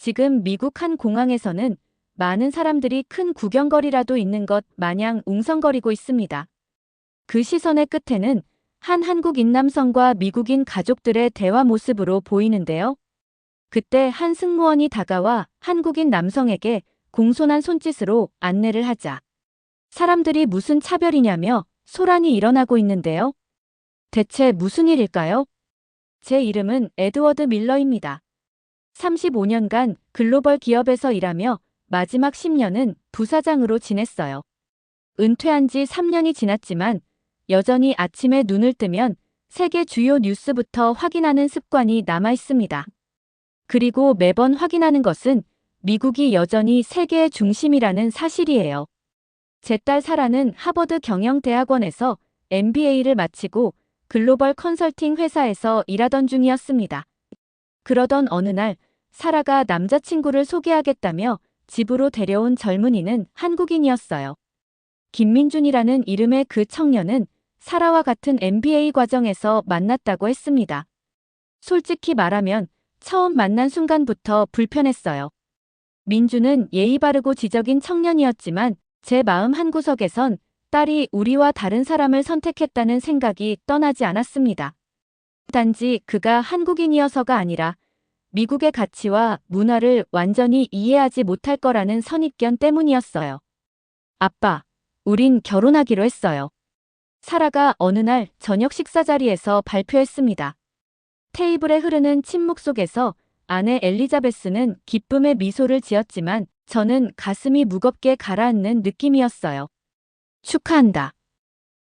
지금 미국 한 공항에서는 많은 사람들이 큰 구경거리라도 있는 것 마냥 웅성거리고 있습니다. 그 시선의 끝에는 한 한국인 남성과 미국인 가족들의 대화 모습으로 보이는데요. 그때 한 승무원이 다가와 한국인 남성에게 공손한 손짓으로 안내를 하자 사람들이 무슨 차별이냐며 소란이 일어나고 있는데요. 대체 무슨 일일까요? 제 이름은 에드워드 밀러입니다. 35년간 글로벌 기업에서 일하며 마지막 10년은 부사장으로 지냈어요. 은퇴한 지 3년이 지났지만 여전히 아침에 눈을 뜨면 세계 주요 뉴스부터 확인하는 습관이 남아 있습니다. 그리고 매번 확인하는 것은 미국이 여전히 세계의 중심이라는 사실이에요. 제 딸 사라는 하버드 경영대학원에서 MBA를 마치고 글로벌 컨설팅 회사에서 일하던 중이었습니다. 그러던 어느 날 사라가 남자친구를 소개하겠다며 집으로 데려온 젊은이는 한국인이었어요. 김민준이라는 이름의 그 청년은 사라와 같은 MBA 과정에서 만났다고 했습니다. 솔직히 말하면 처음 만난 순간부터 불편했어요. 민준은 예의 바르고 지적인 청년이었지만 제 마음 한구석에선 딸이 우리와 다른 사람을 선택했다는 생각이 떠나지 않았습니다. 단지 그가 한국인이어서가 아니라 미국의 가치와 문화를 완전히 이해하지 못할 거라는 선입견 때문이었어요. 아빠, 우린 결혼하기로 했어요. 사라가 어느 날 저녁 식사 자리에서 발표했습니다. 테이블에 흐르는 침묵 속에서 아내 엘리자베스는 기쁨의 미소를 지었지만 저는 가슴이 무겁게 가라앉는 느낌이었어요. 축하한다.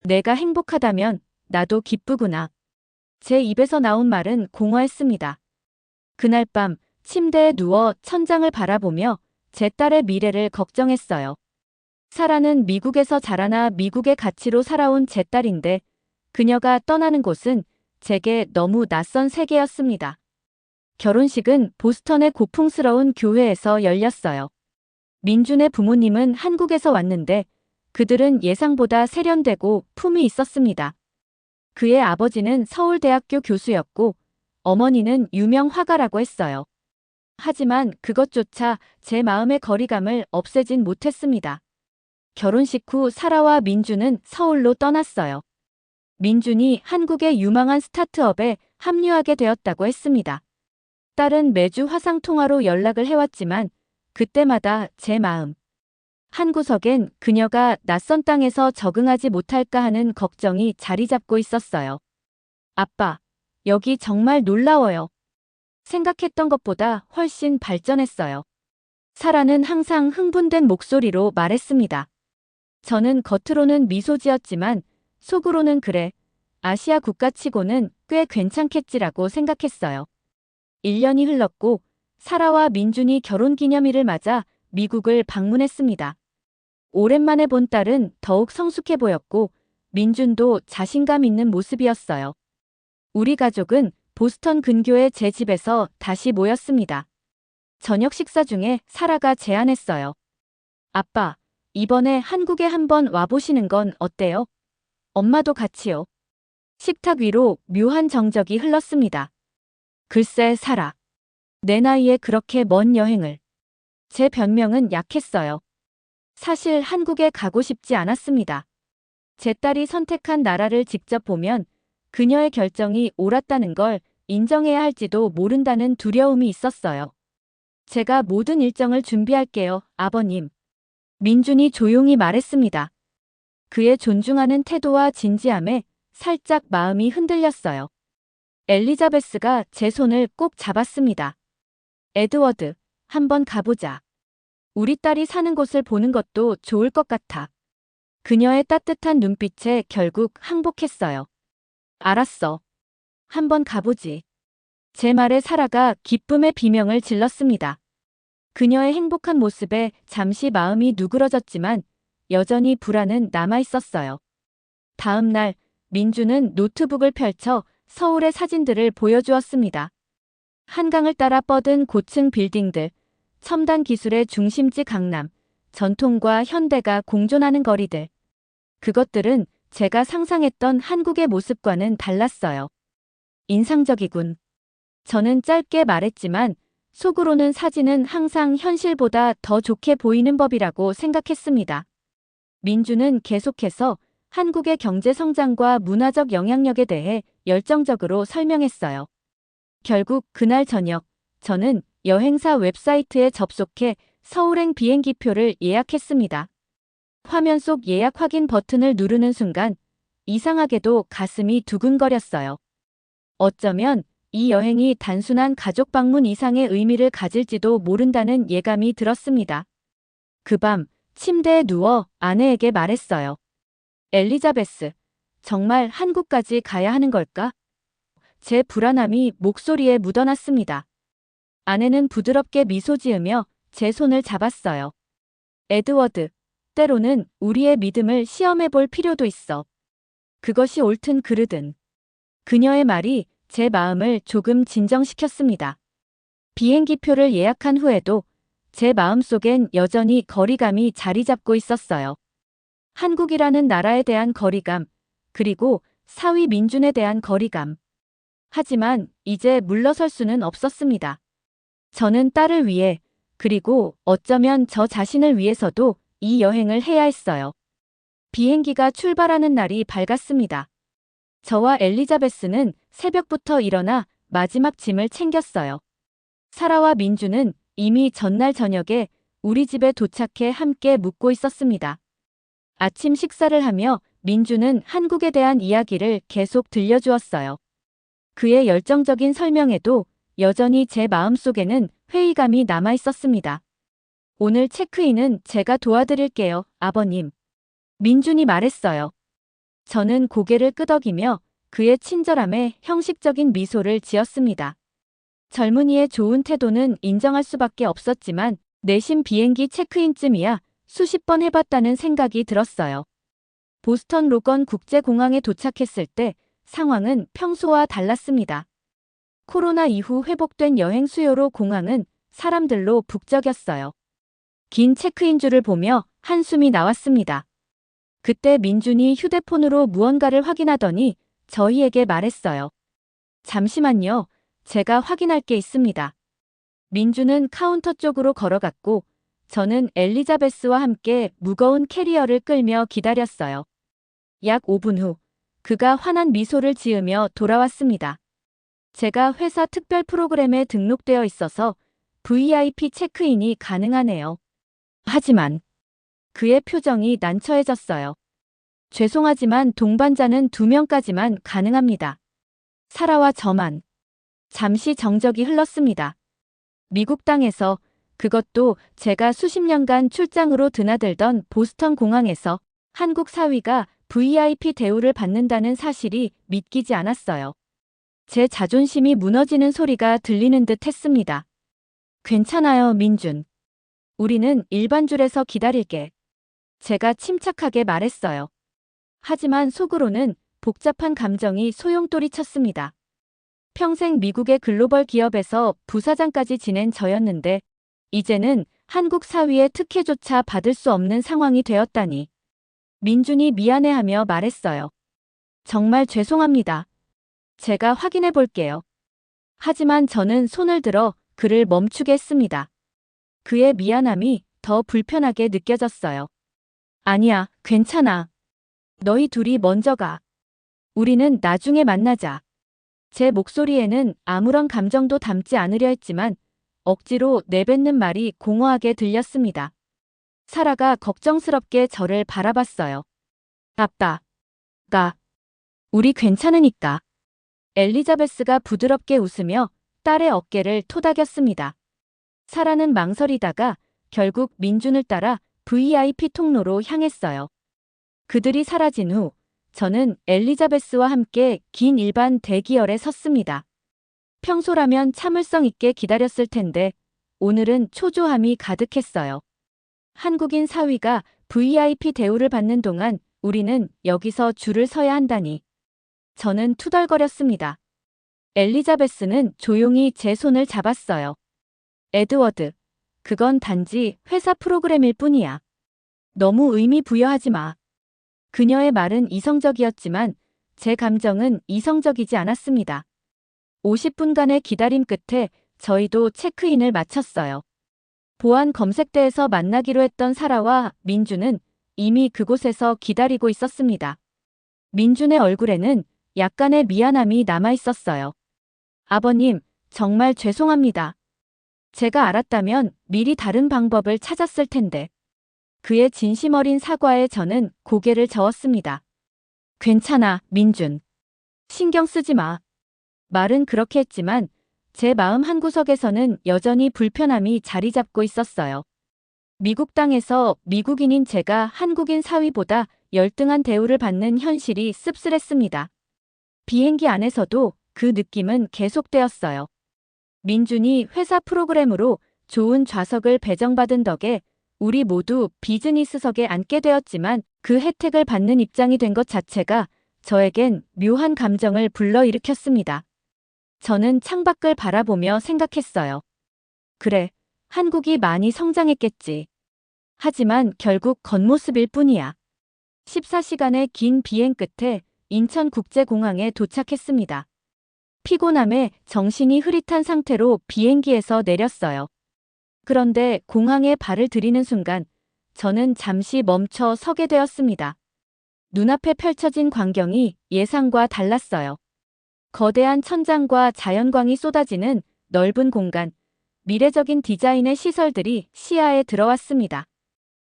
내가 행복하다면 나도 기쁘구나. 제 입에서 나온 말은 공허했습니다. 그날 밤 침대에 누워 천장을 바라보며 제 딸의 미래를 걱정했어요. 사라는 미국에서 자라나 미국의 가치로 살아온 제 딸인데 그녀가 떠나는 곳은 제게 너무 낯선 세계였습니다. 결혼식은 보스턴의 고풍스러운 교회에서 열렸어요. 민준의 부모님은 한국에서 왔는데 그들은 예상보다 세련되고 품이 있었습니다. 그의 아버지는 서울대학교 교수였고 어머니는 유명 화가라고 했어요. 하지만 그것조차 제 마음의 거리감을 없애진 못했습니다. 결혼식 후 사라와 민준은 서울로 떠났어요. 민준이 한국의 유망한 스타트업에 합류하게 되었다고 했습니다. 딸은 매주 화상통화로 연락을 해왔지만 그때마다 제 마음 한구석엔 그녀가 낯선 땅에서 적응하지 못할까 하는 걱정이 자리 잡고 있었어요. 아빠, 여기 정말 놀라워요. 생각했던 것보다 훨씬 발전했어요. 사라는 항상 흥분된 목소리로 말했습니다. 저는 겉으로는 미소 지었지만 속으로는 그래, 아시아 국가치고는 꽤 괜찮겠지라고 생각했어요. 1년이 흘렀고 사라와 민준이 결혼기념일을 맞아 미국을 방문했습니다. 오랜만에 본 딸은 더욱 성숙해 보였고 민준도 자신감 있는 모습이었어요. 우리 가족은 보스턴 근교의 제 집에서 다시 모였습니다. 저녁 식사 중에 사라가 제안했어요. 아빠, 이번에 한국에 한번 와보시는 건 어때요? 엄마도 같이요. 식탁 위로 묘한 정적이 흘렀습니다. 글쎄 사라. 내 나이에 그렇게 먼 여행을. 제 변명은 약했어요. 사실 한국에 가고 싶지 않았습니다. 제 딸이 선택한 나라를 직접 보면 그녀의 결정이 옳았다는 걸 인정해야 할지도 모른다는 두려움이 있었어요. 제가 모든 일정을 준비할게요, 아버님. 민준이 조용히 말했습니다. 그의 존중하는 태도와 진지함에 살짝 마음이 흔들렸어요. 엘리자베스가 제 손을 꼭 잡았습니다. 에드워드, 한번 가보자. 우리 딸이 사는 곳을 보는 것도 좋을 것 같아. 그녀의 따뜻한 눈빛에 결국 항복했어요. 알았어. 한번 가보지. 제 말에 사라가 기쁨의 비명을 질렀습니다. 그녀의 행복한 모습에 잠시 마음이 누그러졌지만 여전히 불안은 남아있었어요. 다음 날 민주는 노트북을 펼쳐 서울의 사진들을 보여주었습니다. 한강을 따라 뻗은 고층 빌딩들, 첨단 기술의 중심지 강남, 전통과 현대가 공존하는 거리들. 그것들은 제가 상상했던 한국의 모습과는 달랐어요. 인상적이군. 저는 짧게 말했지만 속으로는 사진은 항상 현실보다 더 좋게 보이는 법이라고 생각했습니다. 민주는 계속해서 한국의 경제 성장과 문화적 영향력에 대해 열정적으로 설명했어요. 결국 그날 저녁, 저는 여행사 웹사이트에 접속해 서울행 비행기표를 예약했습니다. 화면 속 예약 확인 버튼을 누르는 순간 이상하게도 가슴이 두근거렸어요. 어쩌면 이 여행이 단순한 가족 방문 이상의 의미를 가질지도 모른다는 예감이 들었습니다. 그 밤 침대에 누워 아내에게 말했어요. 엘리자베스, 정말 한국까지 가야 하는 걸까? 제 불안함이 목소리에 묻어났습니다. 아내는 부드럽게 미소 지으며 제 손을 잡았어요. 에드워드, 때로는 우리의 믿음을 시험해 볼 필요도 있어. 그것이 옳든 그르든. 그녀의 말이 제 마음을 조금 진정시켰습니다. 비행기표를 예약한 후에도 제 마음속엔 여전히 거리감이 자리 잡고 있었어요. 한국이라는 나라에 대한 거리감, 그리고 사위 민준에 대한 거리감. 하지만 이제 물러설 수는 없었습니다. 저는 딸을 위해, 그리고 어쩌면 저 자신을 위해서도 이 여행을 해야 했어요. 비행기가 출발하는 날이 밝았습니다. 저와 엘리자베스는 새벽부터 일어나 마지막 짐을 챙겼어요. 사라와 민주는 이미 전날 저녁에 우리 집에 도착해 함께 묵고 있었습니다. 아침 식사를 하며 민주는 한국에 대한 이야기를 계속 들려주었어요. 그의 열정적인 설명에도 여전히 제 마음속에는 회의감이 남아 있었습니다. 오늘 체크인은 제가 도와드릴게요, 아버님. 민준이 말했어요. 저는 고개를 끄덕이며 그의 친절함에 형식적인 미소를 지었습니다. 젊은이의 좋은 태도는 인정할 수밖에 없었지만 내심 비행기 체크인쯤이야 수십 번 해봤다는 생각이 들었어요. 보스턴 로건 국제공항에 도착했을 때 상황은 평소와 달랐습니다. 코로나 이후 회복된 여행 수요로 공항은 사람들로 북적였어요. 긴 체크인줄을 보며 한숨이 나왔습니다. 그때 민준이 휴대폰으로 무언가를 확인하더니 저희에게 말했어요. 잠시만요. 제가 확인할 게 있습니다. 민준은 카운터 쪽으로 걸어갔고 저는 엘리자베스와 함께 무거운 캐리어를 끌며 기다렸어요. 약 5분 후 그가 환한 미소를 지으며 돌아왔습니다. 제가 회사 특별 프로그램에 등록되어 있어서 VIP 체크인이 가능하네요. 하지만 그의 표정이 난처해졌어요. 죄송하지만 동반자는 2명까지만 가능합니다. 사라와 저만. 잠시 정적이 흘렀습니다. 미국 땅에서, 그것도 제가 수십 년간 출장으로 드나들던 보스턴 공항에서 한국 사위가 VIP 대우를 받는다는 사실이 믿기지 않았어요. 제 자존심이 무너지는 소리가 들리는 듯 했습니다. 괜찮아요, 민준. 우리는 일반 줄에서 기다릴게. 제가 침착하게 말했어요. 하지만 속으로는 복잡한 감정이 소용돌이 쳤습니다. 평생 미국의 글로벌 기업에서 부사장까지 지낸 저였는데 이제는 한국 사위의 특혜조차 받을 수 없는 상황이 되었다니. 민준이 미안해하며 말했어요. 정말 죄송합니다. 제가 확인해 볼게요. 하지만 저는 손을 들어 그를 멈추게 했습니다. 그의 미안함이 더 불편하게 느껴졌어요. 아니야, 괜찮아. 너희 둘이 먼저 가. 우리는 나중에 만나자. 제 목소리에는 아무런 감정도 담지 않으려 했지만 억지로 내뱉는 말이 공허하게 들렸습니다. 사라가 걱정스럽게 저를 바라봤어요. 아빠, 우리 괜찮으니까. 엘리자베스가 부드럽게 웃으며 딸의 어깨를 토닥였습니다. 사라는 망설이다가 결국 민준을 따라 VIP 통로로 향했어요. 그들이 사라진 후 저는 엘리자베스와 함께 긴 일반 대기열에 섰습니다. 평소라면 참을성 있게 기다렸을 텐데 오늘은 초조함이 가득했어요. 한국인 사위가 VIP 대우를 받는 동안 우리는 여기서 줄을 서야 한다니. 저는 투덜거렸습니다. 엘리자베스는 조용히 제 손을 잡았어요. 에드워드, 그건 단지 회사 프로그램일 뿐이야. 너무 의미 부여하지 마. 그녀의 말은 이성적이었지만 제 감정은 이성적이지 않았습니다. 50분간의 기다림 끝에 저희도 체크인을 마쳤어요. 보안 검색대에서 만나기로 했던 사라와 민주는 이미 그곳에서 기다리고 있었습니다. 민준의 얼굴에는 약간의 미안함이 남아 있었어요. 아버님, 정말 죄송합니다. 제가 알았다면 미리 다른 방법을 찾았을 텐데. 그의 진심 어린 사과에 저는 고개를 저었습니다. 괜찮아, 민준. 신경 쓰지 마. 말은 그렇게 했지만 제 마음 한구석에서는 여전히 불편함이 자리 잡고 있었어요. 미국 땅에서 미국인인 제가 한국인 사위보다 열등한 대우를 받는 현실이 씁쓸했습니다. 비행기 안에서도 그 느낌은 계속되었어요. 민준이 회사 프로그램으로 좋은 좌석을 배정받은 덕에 우리 모두 비즈니스석에 앉게 되었지만 그 혜택을 받는 입장이 된 것 자체가 저에겐 묘한 감정을 불러일으켰습니다. 저는 창밖을 바라보며 생각했어요. 그래, 한국이 많이 성장했겠지. 하지만 결국 겉모습일 뿐이야. 14시간의 긴 비행 끝에 인천국제공항에 도착했습니다. 피곤함에 정신이 흐릿한 상태로 비행기에서 내렸어요. 그런데 공항에 발을 들이는 순간 저는 잠시 멈춰 서게 되었습니다. 눈앞에 펼쳐진 광경이 예상과 달랐어요. 거대한 천장과 자연광이 쏟아지는 넓은 공간, 미래적인 디자인의 시설들이 시야에 들어왔습니다.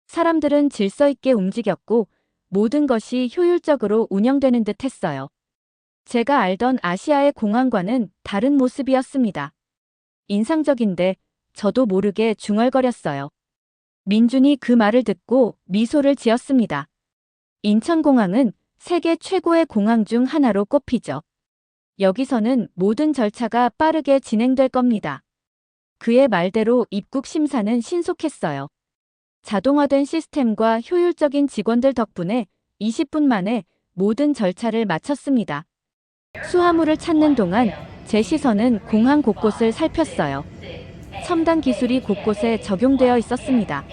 사람들은 질서 있게 움직였고 모든 것이 효율적으로 운영되는 듯 했어요. 제가 알던 아시아의 공항과는 다른 모습이었습니다. 인상적인데 저도 모르게 중얼거렸어요. 민준이 그 말을 듣고 미소를 지었습니다. 인천공항은 세계 최고의 공항 중 하나로 꼽히죠. 여기서는 모든 절차가 빠르게 진행될 겁니다. 그의 말대로 입국 심사는 신속했어요. 자동화된 시스템과 효율적인 직원들 덕분에 20분 만에 모든 절차를 마쳤습니다. 수화물을 찾는 동안 제 시선은 공항 곳곳을 살폈어요. 첨단 기술이 곳곳에 적용되어 있었습니다.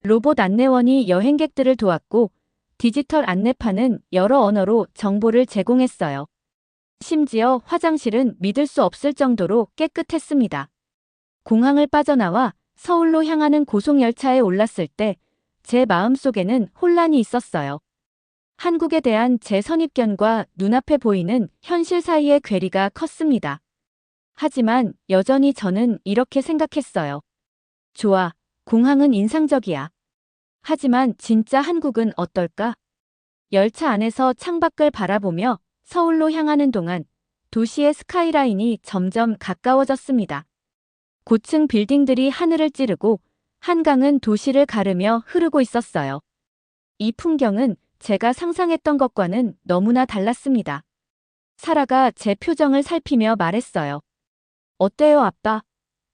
로봇 안내원이 여행객들을 도왔고 디지털 안내판은 여러 언어로 정보를 제공했어요. 심지어 화장실은 믿을 수 없을 정도로 깨끗했습니다. 공항을 빠져나와 서울로 향하는 고속열차에 올랐을 때 제 마음속에는 혼란이 있었어요. 한국에 대한 제 선입견과 눈앞에 보이는 현실 사이의 괴리가 컸습니다. 하지만 여전히 저는 이렇게 생각했어요. 좋아, 공항은 인상적이야. 하지만 진짜 한국은 어떨까? 열차 안에서 창밖을 바라보며 서울로 향하는 동안 도시의 스카이라인이 점점 가까워졌습니다. 고층 빌딩들이 하늘을 찌르고 한강은 도시를 가르며 흐르고 있었어요. 이 풍경은 제가 상상했던 것과는 너무나 달랐습니다. 사라가 제 표정을 살피며 말했어요. 어때요, 아빠?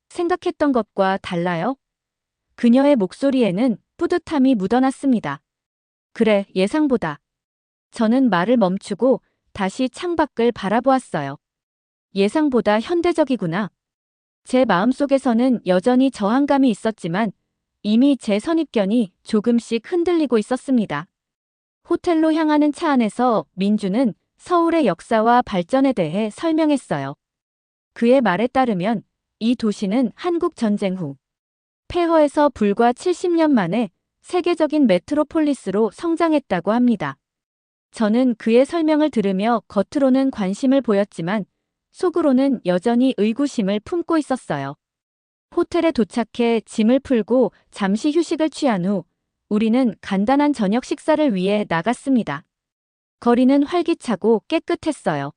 생각했던 것과 달라요? 그녀의 목소리에는 뿌듯함이 묻어났습니다. 그래, 예상보다. 저는 말을 멈추고 다시 창밖을 바라보았어요. 예상보다 현대적이구나. 제 마음속에서는 여전히 저항감이 있었지만 이미 제 선입견이 조금씩 흔들리고 있었습니다. 호텔로 향하는 차 안에서 민주는 서울의 역사와 발전에 대해 설명했어요. 그의 말에 따르면 이 도시는 한국 전쟁 후 폐허에서 불과 70년 만에 세계적인 메트로폴리스로 성장했다고 합니다. 저는 그의 설명을 들으며 겉으로는 관심을 보였지만 속으로는 여전히 의구심을 품고 있었어요. 호텔에 도착해 짐을 풀고 잠시 휴식을 취한 후 우리는 간단한 저녁 식사를 위해 나갔습니다. 거리는 활기차고 깨끗했어요.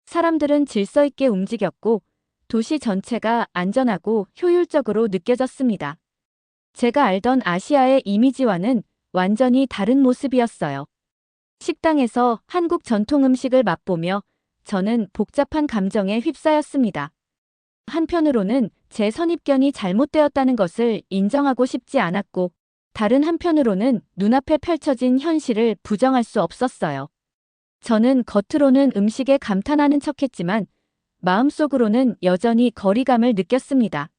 사람들은 질서 있게 움직였고 도시 전체가 안전하고 효율적으로 느껴졌습니다. 제가 알던 아시아의 이미지와는 완전히 다른 모습이었어요. 식당에서 한국 전통 음식을 맛보며 저는 복잡한 감정에 휩싸였습니다. 한편으로는 제 선입견이 잘못되었다는 것을 인정하고 싶지 않았고 다른 한편으로는 눈앞에 펼쳐진 현실을 부정할 수 없었어요. 저는 겉으로는 음식에 감탄하는 척했지만 마음속으로는 여전히 거리감을 느꼈습니다.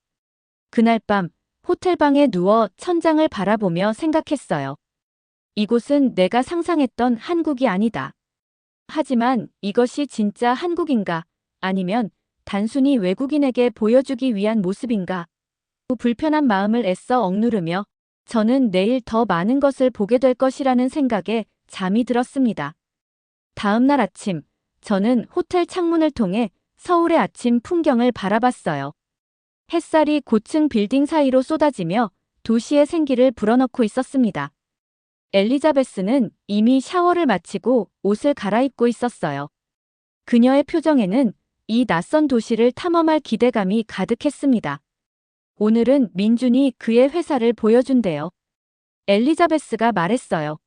그날 밤 호텔방에 누워 천장을 바라보며 생각했어요. 이곳은 내가 상상했던 한국이 아니다. 하지만 이것이 진짜 한국인가 아니면 단순히 외국인에게 보여주기 위한 모습인가? 불편한 마음을 애써 억누르며 저는 내일 더 많은 것을 보게 될 것이라는 생각에 잠이 들었습니다. 다음 날 아침, 저는 호텔 창문을 통해 서울의 아침 풍경을 바라봤어요. 햇살이 고층 빌딩 사이로 쏟아지며 도시의 생기를 불어넣고 있었습니다. 엘리자베스는 이미 샤워를 마치고 옷을 갈아입고 있었어요. 그녀의 표정에는 이 낯선 도시를 탐험할 기대감이 가득했습니다. 오늘은 민준이 그의 회사를 보여준대요. 엘리자베스가 말했어요.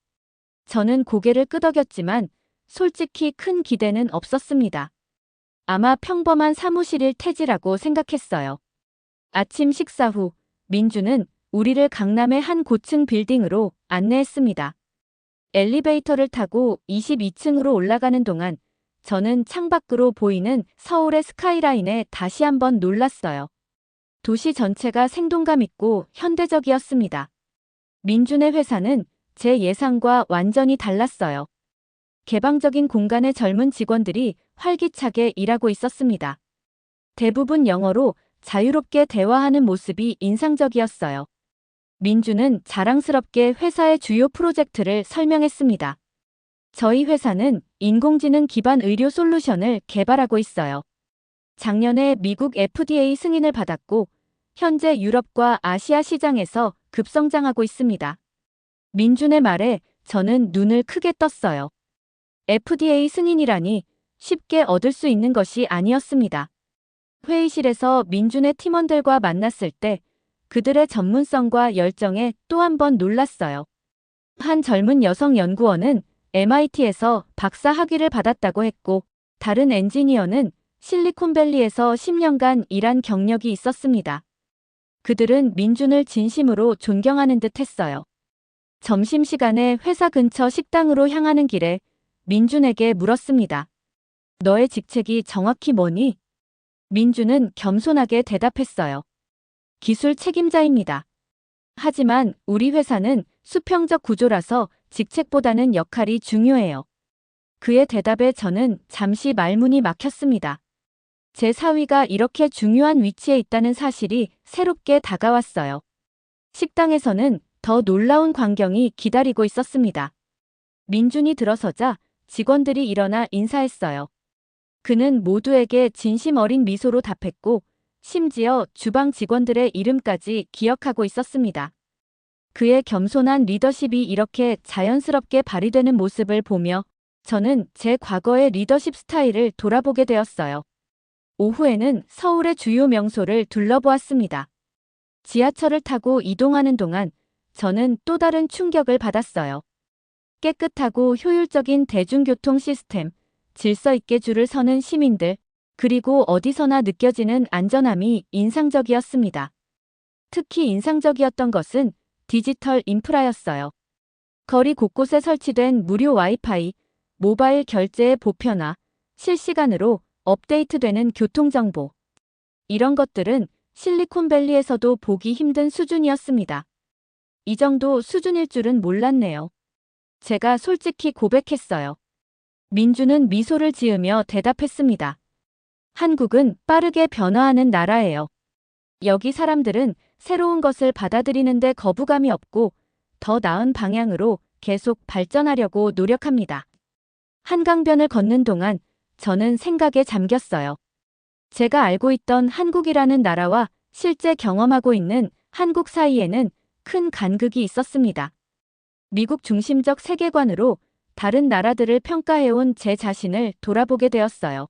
저는 고개를 끄덕였지만 솔직히 큰 기대는 없었습니다. 아마 평범한 사무실일 테지라고 생각했어요. 아침 식사 후 민주는 우리를 강남의 한 고층 빌딩으로 안내했습니다. 엘리베이터를 타고 22층으로 올라가는 동안 저는 창밖으로 보이는 서울의 스카이라인에 다시 한번 놀랐어요. 도시 전체가 생동감 있고 현대적이었습니다. 민준의 회사는 제 예상과 완전히 달랐어요. 개방적인 공간의 젊은 직원들이 활기차게 일하고 있었습니다. 대부분 영어로 자유롭게 대화하는 모습이 인상적이었어요. 민주는 자랑스럽게 회사의 주요 프로젝트를 설명했습니다. 저희 회사는 인공지능 기반 의료 솔루션을 개발하고 있어요. 작년에 미국 FDA 승인을 받았고 현재 유럽과 아시아 시장에서 급성장하고 있습니다. 민준의 말에 저는 눈을 크게 떴어요. FDA 승인이라니 쉽게 얻을 수 있는 것이 아니었습니다. 회의실에서 민준의 팀원들과 만났을 때 그들의 전문성과 열정에 또 한 번 놀랐어요. 한 젊은 여성 연구원은 MIT에서 박사 학위를 받았다고 했고 다른 엔지니어는 실리콘밸리에서 10년간 일한 경력이 있었습니다. 그들은 민준을 진심으로 존경하는 듯 했어요. 점심시간에 회사 근처 식당으로 향하는 길에 민준에게 물었습니다. 너의 직책이 정확히 뭐니? 민준은 겸손하게 대답했어요. 기술 책임자입니다. 하지만 우리 회사는 수평적 구조라서 직책보다는 역할이 중요해요. 그의 대답에 저는 잠시 말문이 막혔습니다. 제 사위가 이렇게 중요한 위치에 있다는 사실이 새롭게 다가왔어요. 식당에서는 더 놀라운 광경이 기다리고 있었습니다. 민준이 들어서자 직원들이 일어나 인사했어요. 그는 모두에게 진심 어린 미소로 답했고 심지어 주방 직원들의 이름까지 기억하고 있었습니다. 그의 겸손한 리더십이 이렇게 자연스럽게 발휘되는 모습을 보며 저는 제 과거의 리더십 스타일을 돌아보게 되었어요. 오후에는 서울의 주요 명소를 둘러보았습니다. 지하철을 타고 이동하는 동안 저는 또 다른 충격을 받았어요. 깨끗하고 효율적인 대중교통 시스템, 질서 있게 줄을 서는 시민들, 그리고 어디서나 느껴지는 안전함이 인상적이었습니다. 특히 인상적이었던 것은 디지털 인프라였어요. 거리 곳곳에 설치된 무료 와이파이, 모바일 결제의 보편화, 실시간으로 업데이트되는 교통정보. 이런 것들은 실리콘밸리에서도 보기 힘든 수준이었습니다. 이 정도 수준일 줄은 몰랐네요. 제가 솔직히 고백했어요. 민주는 미소를 지으며 대답했습니다. 한국은 빠르게 변화하는 나라예요. 여기 사람들은 새로운 것을 받아들이는데 거부감이 없고 더 나은 방향으로 계속 발전하려고 노력합니다. 한강변을 걷는 동안 저는 생각에 잠겼어요. 제가 알고 있던 한국이라는 나라와 실제 경험하고 있는 한국 사이에는 큰 간극이 있었습니다. 미국 중심적 세계관으로 다른 나라들을 평가해온 제 자신을 돌아보게 되었어요.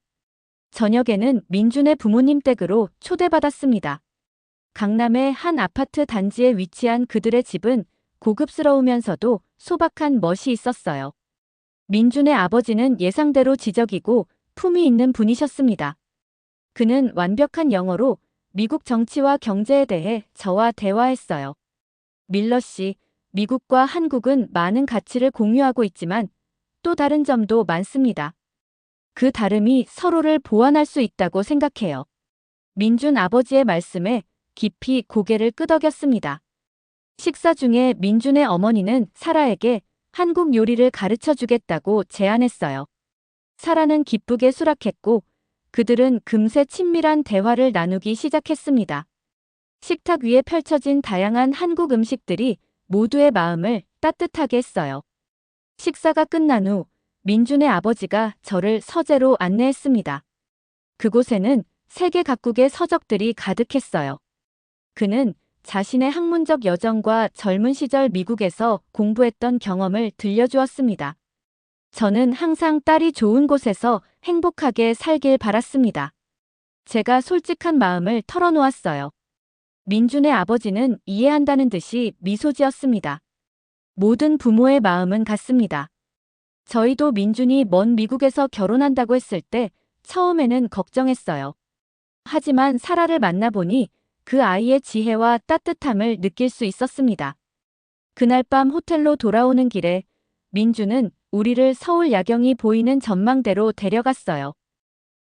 저녁에는 민준의 부모님 댁으로 초대받았습니다. 강남의 한 아파트 단지에 위치한 그들의 집은 고급스러우면서도 소박한 멋이 있었어요. 민준의 아버지는 예상대로 지적이고 품위 있는 분이셨습니다. 그는 완벽한 영어로 미국 정치와 경제에 대해 저와 대화했어요. 밀러 씨, 미국과 한국은 많은 가치를 공유하고 있지만 또 다른 점도 많습니다. 그 다름이 서로를 보완할 수 있다고 생각해요. 민준 아버지의 말씀에 깊이 고개를 끄덕였습니다. 식사 중에 민준의 어머니는 사라에게 한국 요리를 가르쳐 주겠다고 제안했어요. 사라는 기쁘게 수락했고 그들은 금세 친밀한 대화를 나누기 시작했습니다. 식탁 위에 펼쳐진 다양한 한국 음식들이 모두의 마음을 따뜻하게 했어요. 식사가 끝난 후 민준의 아버지가 저를 서재로 안내했습니다. 그곳에는 세계 각국의 서적들이 가득했어요. 그는 자신의 학문적 여정과 젊은 시절 미국에서 공부했던 경험을 들려주었습니다. 저는 항상 딸이 좋은 곳에서 행복하게 살길 바랐습니다. 제가 솔직한 마음을 털어놓았어요. 민준의 아버지는 이해한다는 듯이 미소 지었습니다. 모든 부모의 마음은 같습니다. 저희도 민준이 먼 미국에서 결혼한다고 했을 때 처음에는 걱정했어요. 하지만 사라를 만나보니 그 아이의 지혜와 따뜻함을 느낄 수 있었습니다. 그날 밤 호텔로 돌아오는 길에 민준은 우리를 서울 야경이 보이는 전망대로 데려갔어요.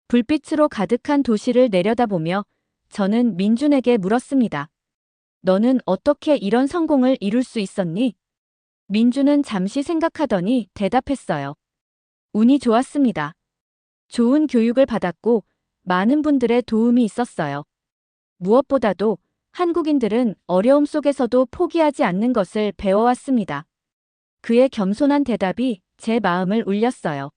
불빛으로 가득한 도시를 내려다보며 저는 민준에게 물었습니다. 너는 어떻게 이런 성공을 이룰 수 있었니? 민준은 잠시 생각하더니 대답했어요. 운이 좋았습니다. 좋은 교육을 받았고 많은 분들의 도움이 있었어요. 무엇보다도 한국인들은 어려움 속에서도 포기하지 않는 것을 배워왔습니다. 그의 겸손한 대답이 제 마음을 울렸어요.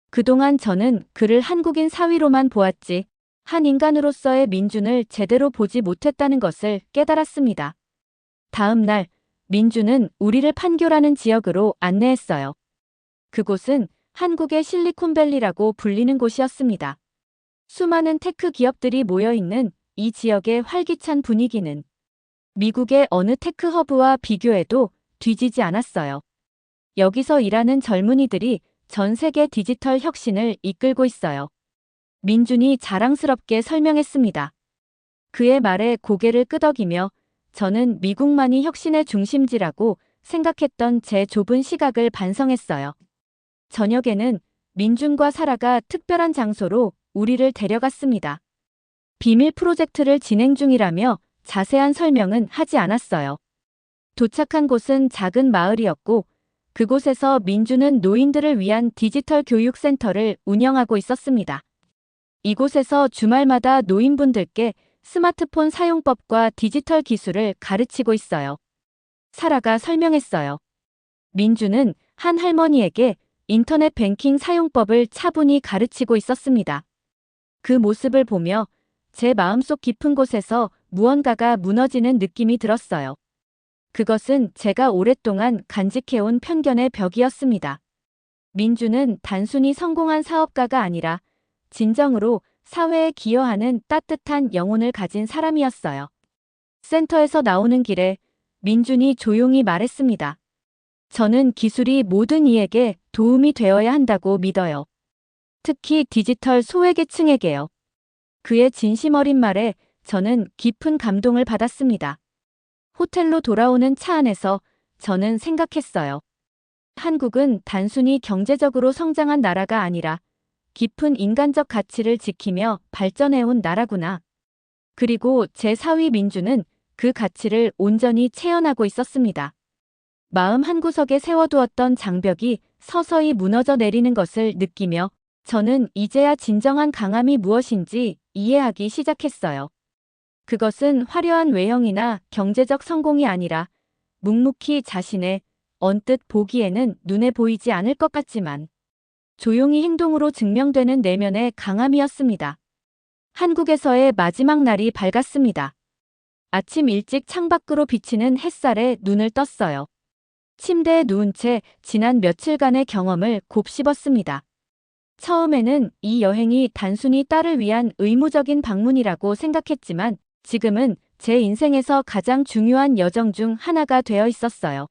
그동안 저는 그를 한국인 사위로만 보았지 한 인간으로서의 민준을 제대로 보지 못했다는 것을 깨달았습니다. 다음 날 민준은 우리를 판교라는 지역으로 안내했어요. 그곳은 한국의 실리콘밸리라고 불리는 곳이었습니다. 수많은 테크 기업들이 모여있는 이 지역의 활기찬 분위기는 미국의 어느 테크 허브와 비교해도 뒤지지 않았어요. 여기서 일하는 젊은이들이 전 세계 디지털 혁신을 이끌고 있어요. 민준이 자랑스럽게 설명했습니다. 그의 말에 고개를 끄덕이며 저는 미국만이 혁신의 중심지라고 생각했던 제 좁은 시각을 반성했어요. 저녁에는 민준과 사라가 특별한 장소로 우리를 데려갔습니다. 비밀 프로젝트를 진행 중이라며 자세한 설명은 하지 않았어요. 도착한 곳은 작은 마을이었고 그곳에서 민준은 노인들을 위한 디지털 교육센터를 운영하고 있었습니다. 이곳에서 주말마다 노인분들께 스마트폰 사용법과 디지털 기술을 가르치고 있어요. 사라가 설명했어요. 민준은 한 할머니에게 인터넷 뱅킹 사용법을 차분히 가르치고 있었습니다. 그 모습을 보며 제 마음속 깊은 곳에서 무언가가 무너지는 느낌이 들었어요. 그것은 제가 오랫동안 간직해온 편견의 벽이었습니다. 민준은 단순히 성공한 사업가가 아니라 진정으로 사회에 기여하는 따뜻한 영혼을 가진 사람이었어요. 센터에서 나오는 길에 민준이 조용히 말했습니다. 저는 기술이 모든 이에게 도움이 되어야 한다고 믿어요. 특히 디지털 소외계층에게요. 그의 진심 어린 말에 저는 깊은 감동을 받았습니다. 호텔로 돌아오는 차 안에서 저는 생각했어요. 한국은 단순히 경제적으로 성장한 나라가 아니라 깊은 인간적 가치를 지키며 발전해온 나라구나. 그리고 제 사위 민주는 그 가치를 온전히 체현하고 있었습니다. 마음 한구석에 세워두었던 장벽이 서서히 무너져 내리는 것을 느끼며 저는 이제야 진정한 강함이 무엇인지 이해하기 시작했어요. 그것은 화려한 외형이나 경제적 성공이 아니라 묵묵히 자신의 언뜻 보기에는 눈에 보이지 않을 것 같지만 조용히 행동으로 증명되는 내면의 강함이었습니다. 한국에서의 마지막 날이 밝았습니다. 아침 일찍 창밖으로 비치는 햇살에 눈을 떴어요. 침대에 누운 채 지난 며칠간의 경험을 곱씹었습니다. 처음에는 이 여행이 단순히 딸을 위한 의무적인 방문이라고 생각했지만 지금은 제 인생에서 가장 중요한 여정 중 하나가 되어 있었어요.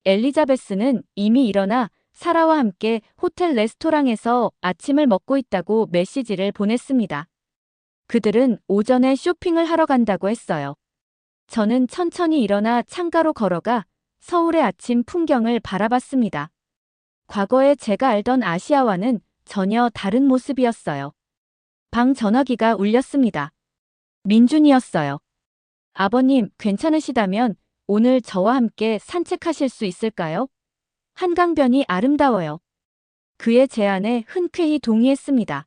엘리자베스는 이미 일어나 사라와 함께 호텔 레스토랑에서 아침을 먹고 있다고 메시지를 보냈습니다. 그들은 오전에 쇼핑을 하러 간다고 했어요. 저는 천천히 일어나 창가로 걸어가 서울의 아침 풍경을 바라봤습니다. 과거에 제가 알던 아시아와는 전혀 다른 모습이었어요. 방 전화기가 울렸습니다. 민준이었어요. 아버님, 괜찮으시다면 오늘 저와 함께 산책하실 수 있을까요? 한강변이 아름다워요. 그의 제안에 흔쾌히 동의했습니다.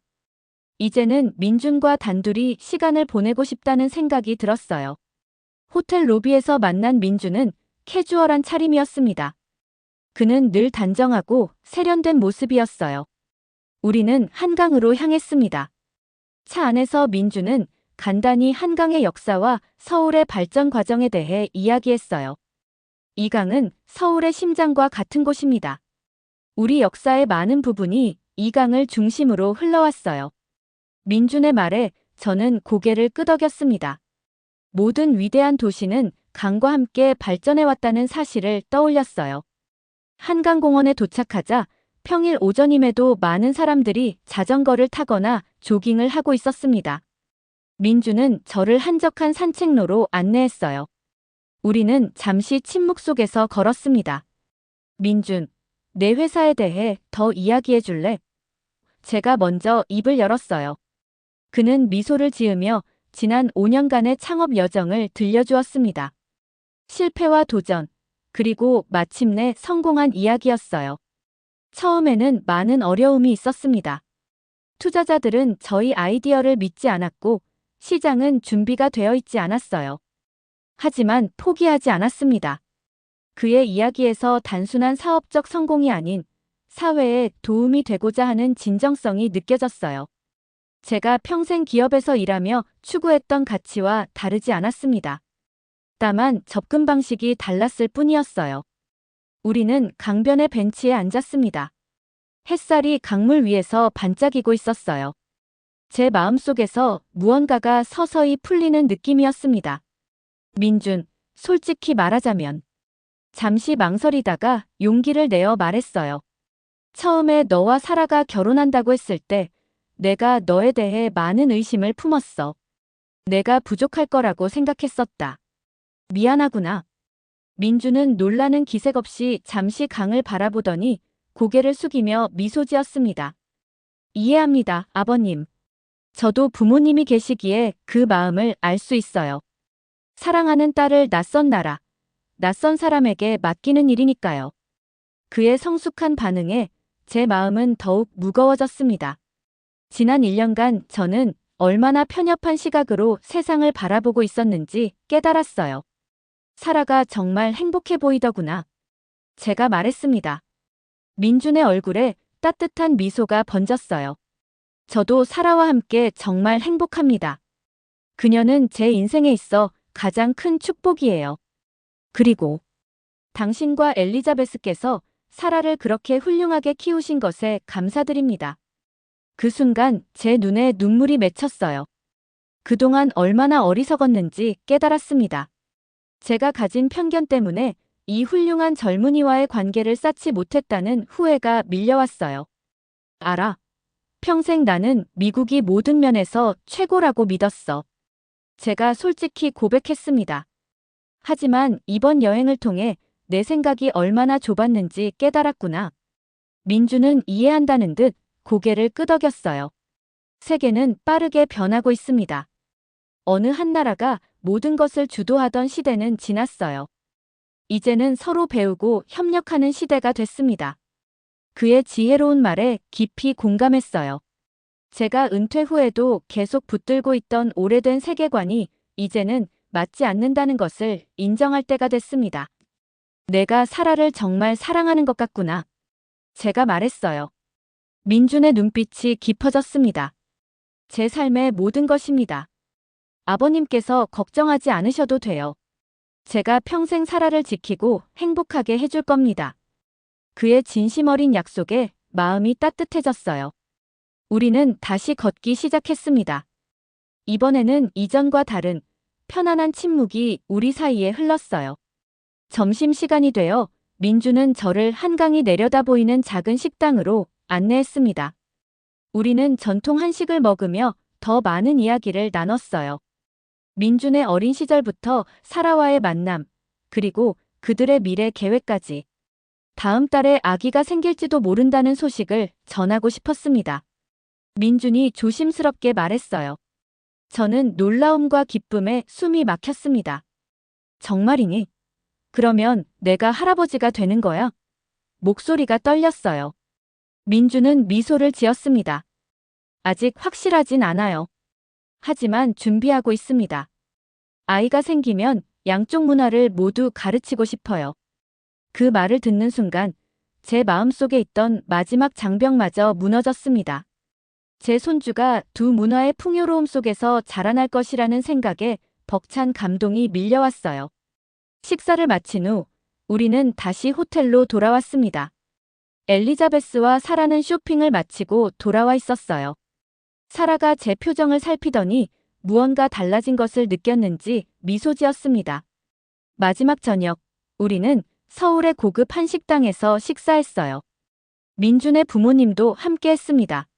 이제는 민준과 단둘이 시간을 보내고 싶다는 생각이 들었어요. 호텔 로비에서 만난 민준은 캐주얼한 차림이었습니다. 그는 늘 단정하고 세련된 모습이었어요. 우리는 한강으로 향했습니다. 차 안에서 민준은 간단히 한강의 역사와 서울의 발전 과정에 대해 이야기했어요. 이 강은 서울의 심장과 같은 곳입니다. 우리 역사의 많은 부분이 이 강을 중심으로 흘러왔어요. 민준의 말에 저는 고개를 끄덕였습니다. 모든 위대한 도시는 강과 함께 발전해왔다는 사실을 떠올렸어요. 한강공원에 도착하자 평일 오전임에도 많은 사람들이 자전거를 타거나 조깅을 하고 있었습니다. 민준은 저를 한적한 산책로로 안내했어요. 우리는 잠시 침묵 속에서 걸었습니다. 민준, 내 회사에 대해 더 이야기해 줄래? 제가 먼저 입을 열었어요. 그는 미소를 지으며 지난 5년간의 창업 여정을 들려주었습니다. 실패와 도전, 그리고 마침내 성공한 이야기였어요. 처음에는 많은 어려움이 있었습니다. 투자자들은 저희 아이디어를 믿지 않았고 시장은 준비가 되어 있지 않았어요. 하지만 포기하지 않았습니다. 그의 이야기에서 단순한 사업적 성공이 아닌 사회에 도움이 되고자 하는 진정성이 느껴졌어요. 제가 평생 기업에서 일하며 추구했던 가치와 다르지 않았습니다. 다만 접근 방식이 달랐을 뿐이었어요. 우리는 강변의 벤치에 앉았습니다. 햇살이 강물 위에서 반짝이고 있었어요. 제 마음속에서 무언가가 서서히 풀리는 느낌이었습니다. 민준, 솔직히 말하자면. 잠시 망설이다가 용기를 내어 말했어요. 처음에 너와 사라가 결혼한다고 했을 때 내가 너에 대해 많은 의심을 품었어. 내가 부족할 거라고 생각했었다. 미안하구나. 민주는 놀라는 기색 없이 잠시 강을 바라보더니 고개를 숙이며 미소 지었습니다. 이해합니다, 아버님. 저도 부모님이 계시기에 그 마음을 알 수 있어요. 사랑하는 딸을 낯선 나라, 낯선 사람에게 맡기는 일이니까요. 그의 성숙한 반응에 제 마음은 더욱 무거워졌습니다. 지난 1년간 저는 얼마나 편협한 시각으로 세상을 바라보고 있었는지 깨달았어요. 사라가 정말 행복해 보이더구나. 제가 말했습니다. 민준의 얼굴에 따뜻한 미소가 번졌어요. 저도 사라와 함께 정말 행복합니다. 그녀는 제 인생에 있어 가장 큰 축복이에요. 그리고 당신과 엘리자베스께서 사라를 그렇게 훌륭하게 키우신 것에 감사드립니다. 그 순간 제 눈에 눈물이 맺혔어요. 그동안 얼마나 어리석었는지 깨달았습니다. 제가 가진 편견 때문에 이 훌륭한 젊은이와의 관계를 쌓지 못했다는 후회가 밀려왔어요. 알아. 평생 나는 미국이 모든 면에서 최고라고 믿었어. 제가 솔직히 고백했습니다. 하지만 이번 여행을 통해 내 생각이 얼마나 좁았는지 깨달았구나. 민주는 이해한다는 듯 고개를 끄덕였어요. 세계는 빠르게 변하고 있습니다. 어느 한 나라가 모든 것을 주도하던 시대는 지났어요. 이제는 서로 배우고 협력하는 시대가 됐습니다. 그의 지혜로운 말에 깊이 공감했어요. 제가 은퇴 후에도 계속 붙들고 있던 오래된 세계관이 이제는 맞지 않는다는 것을 인정할 때가 됐습니다. 내가 사라를 정말 사랑하는 것 같구나. 제가 말했어요. 민준의 눈빛이 깊어졌습니다. 제 삶의 모든 것입니다. 아버님께서 걱정하지 않으셔도 돼요. 제가 평생 사라를 지키고 행복하게 해줄 겁니다. 그의 진심 어린 약속에 마음이 따뜻해졌어요. 우리는 다시 걷기 시작했습니다. 이번에는 이전과 다른 편안한 침묵이 우리 사이에 흘렀어요. 점심시간이 되어 민주는 저를 한강이 내려다 보이는 작은 식당으로 안내했습니다. 우리는 전통 한식을 먹으며 더 많은 이야기를 나눴어요. 민준의 어린 시절부터 사라와의 만남, 그리고 그들의 미래 계획까지. 다음 달에 아기가 생길지도 모른다는 소식을 전하고 싶었습니다. 민준이 조심스럽게 말했어요. 저는 놀라움과 기쁨에 숨이 막혔습니다. 정말이니? 그러면 내가 할아버지가 되는 거야? 목소리가 떨렸어요. 민주는 미소를 지었습니다. 아직 확실하진 않아요. 하지만 준비하고 있습니다. 아이가 생기면 양쪽 문화를 모두 가르치고 싶어요. 그 말을 듣는 순간 제 마음속에 있던 마지막 장벽마저 무너졌습니다. 제 손주가 두 문화의 풍요로움 속에서 자라날 것이라는 생각에 벅찬 감동이 밀려왔어요. 식사를 마친 후 우리는 다시 호텔로 돌아왔습니다. 엘리자베스와 사라는 쇼핑을 마치고 돌아와 있었어요. 사라가 제 표정을 살피더니 무언가 달라진 것을 느꼈는지 미소 지었습니다. 마지막 저녁, 우리는 서울의 고급 한식당에서 식사했어요. 민준의 부모님도 함께 했습니다.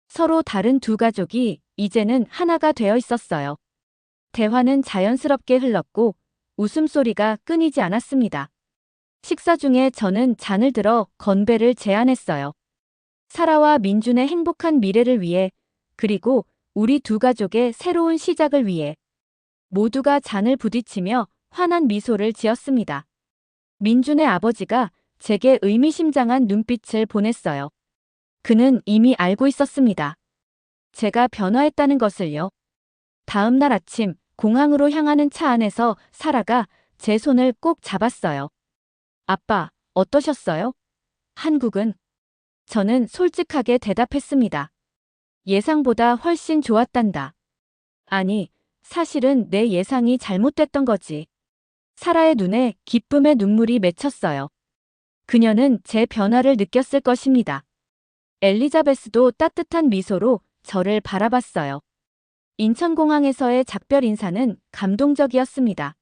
서로 다른 두 가족이 이제는 하나가 되어 있었어요. 대화는 자연스럽게 흘렀고 웃음소리가 끊이지 않았습니다. 식사 중에 저는 잔을 들어 건배를 제안했어요. 사라와 민준의 행복한 미래를 위해, 그리고 우리 두 가족의 새로운 시작을 위해. 모두가 잔을 부딪히며 환한 미소를 지었습니다. 민준의 아버지가 제게 의미심장한 눈빛을 보냈어요. 그는 이미 알고 있었습니다. 제가 변화했다는 것을요. 다음 날 아침 공항으로 향하는 차 안에서 사라가 제 손을 꼭 잡았어요. 아빠, 어떠셨어요? 한국은? 저는 솔직하게 대답했습니다. 예상보다 훨씬 좋았단다. 아니, 사실은 내 예상이 잘못됐던 거지. 사라의 눈에 기쁨의 눈물이 맺혔어요. 그녀는 제 변화를 느꼈을 것입니다. 엘리자베스도 따뜻한 미소로 저를 바라봤어요. 인천공항에서의 작별 인사는 감동적이었습니다.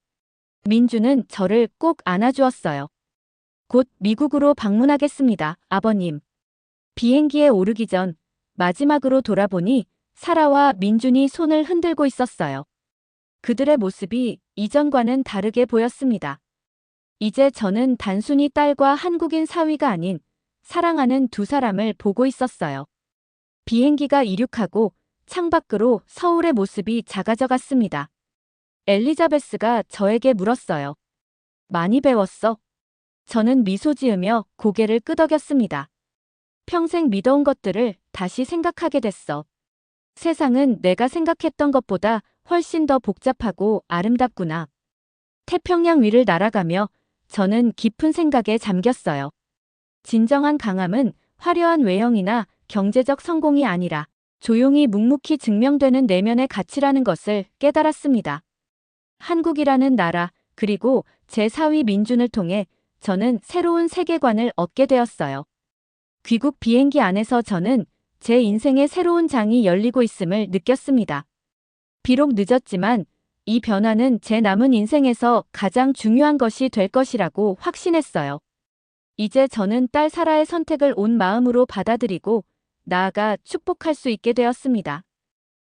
민주는 저를 꼭 안아주었어요. 곧 미국으로 방문하겠습니다, 아버님. 비행기에 오르기 전 마지막으로 돌아보니 사라와 민준이 손을 흔들고 있었어요. 그들의 모습이 이전과는 다르게 보였습니다. 이제 저는 단순히 딸과 한국인 사위가 아닌 사랑하는 두 사람을 보고 있었어요. 비행기가 이륙하고 창밖으로 서울의 모습이 작아져 갔습니다. 엘리자베스가 저에게 물었어요. 많이 배웠어? 저는 미소 지으며 고개를 끄덕였습니다. 평생 믿어온 것들을 다시 생각하게 됐어. 세상은 내가 생각했던 것보다 훨씬 더 복잡하고 아름답구나. 태평양 위를 날아가며 저는 깊은 생각에 잠겼어요. 진정한 강함은 화려한 외형이나 경제적 성공이 아니라 조용히 묵묵히 증명되는 내면의 가치라는 것을 깨달았습니다. 한국이라는 나라, 그리고 제 사위 민준을 통해 저는 새로운 세계관을 얻게 되었어요. 귀국 비행기 안에서 저는 제 인생의 새로운 장이 열리고 있음을 느꼈습니다. 비록 늦었지만 이 변화는 제 남은 인생에서 가장 중요한 것이 될 것이라고 확신했어요. 이제 저는 딸 사라의 선택을 온 마음으로 받아들이고 나아가 축복할 수 있게 되었습니다.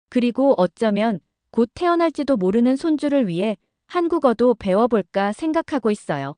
그리고 어쩌면 곧 태어날지도 모르는 손주를 위해 한국어도 배워볼까 생각하고 있어요.